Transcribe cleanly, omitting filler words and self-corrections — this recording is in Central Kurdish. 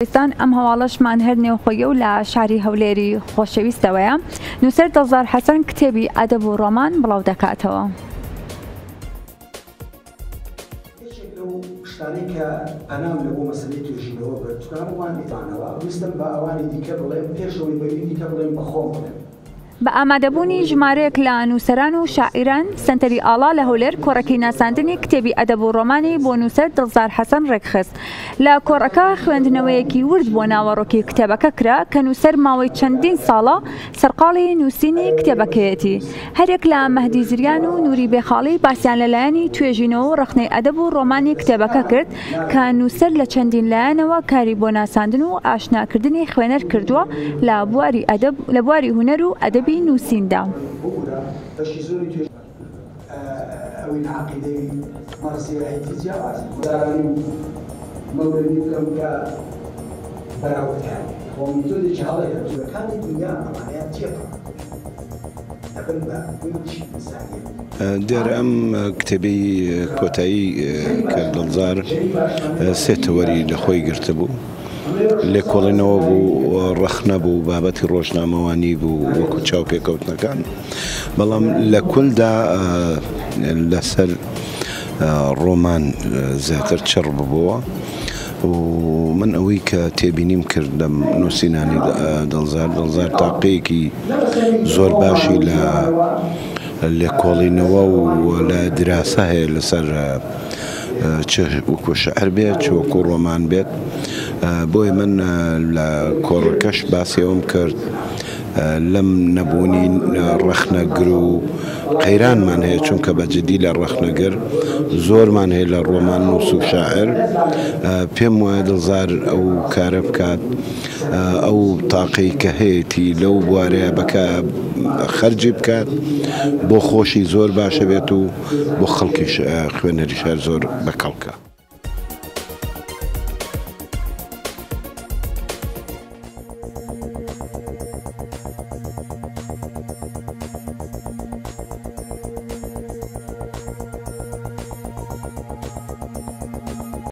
کوردستان ئەم هەواڵەشمان هەر نێوخۆیە و لە شاری هەولێری خۆشەویستەوەیە. نووسەر دڵزار حەسەن کتێبی ئەدەب و ڕۆمان بڵاو دەکاتەوە. شتانی کە ئەنام لە بۆ مەسلەی توێژینەوە بەتوانم وان دیتانەوە ویستم بە ئەوانی دیکە بڵێم پێشەوەی بەوی دیکە بڵێم بە خۆم بڵێم. بە ئامادەبوونی ژمارەیەک لە نووسەران و شاعیران سنتەری ئاڵا لە هەولێر کۆڕەکەی ناساندنی کتێبی ئەدەب و ڕۆمانی بۆ نووسەر دڵزار حەسەن ڕێکخست. لە کۆڕەکە خوێندنەوەیەکی ورد بۆ ناوەڕۆکی کتێبەکە کرا کە نووسەر ماوەی چەندین ساڵە سەرقاڵی نووسینی کتێبەکەیەتی. هەرێک لە مەهدی زریان و نووری بێخاڵی باسییان لەلایەنی توێژینەوە و ڕخنەی ئەدەب و ڕۆمانی کتێبەکە کرد کە نووسەر لە چەندین لایەنەوە کاری بۆ ناساندن و ئاشناکردنی خوێنەر کردووە لە بواری هونەر و ئەدەبی نووسیندا. دیار ئەم کتێبی کۆتایی کە دڵزار سێتەوەری لە خۆی گرتە بوو. لێکۆڵینەوە بوو، ڕەخنە بوو، بابەتی ڕۆژنامەوانی بوو وەکو چاو پێکەوتنەکان، بەڵام لە کولدا لەسەر ڕۆمان زیاتر چڕ ببووە و من ئەوەی کە تێبینیم کرد لە نووسینانی دڵزار تاقەیەکی زۆر باشی لە لێکۆڵینەوە و لە دراسە هەیە لەسەر چ وەکو شەعر بێت چ وەکو ڕۆمان بێت. بۆی من لە کۆڕەکەش باسی ئەوم کرد لەم نەبوونی ڕەخنەگر و قەیرانمان هەیە، چونکە بەجددی لە ڕەخنەگر زۆرمان هەیە لە ڕۆمان نووس و شاعر. پێم وایە دڵزار ئەو کارە بکات، ئەو تاقەی کە هەیەی لەو بوارەیە بەکە خەرجی بکات بۆ خۆشی زۆر باشە بێت و بۆ خەڵکی خوێنەری شار زۆر بەکەڵکە.